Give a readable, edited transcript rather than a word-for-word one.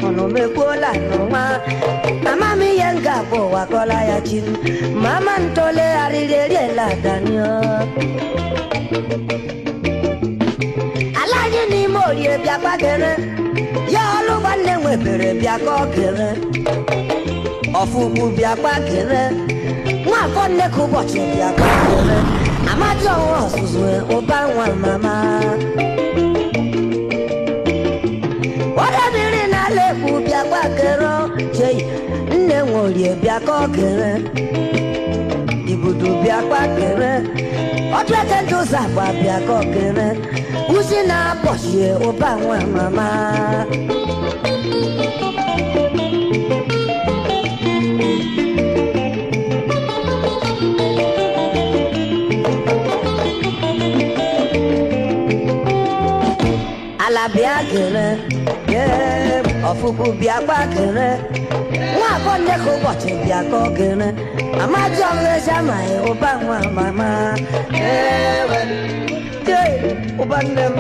ono mekola no ma mama mi yenga bo wakola ya chin mama ntole arirere la danyo alaje ni mori e bia pagere ya lo banne webere bia ko kere ofugu bia pagere wa fonne ko boche bia pagere amajo osusu oba nwa mama bia kwakero chei nne nworie bia kokere ibudu bia kwakere otrete ndoza kwa bia kokere usi na boshie oba nwa mama ala bia kere ofuku bia kwakere wa konde ko boche bia kokere amajo ngeshama oba nwa mama ewe je oba nem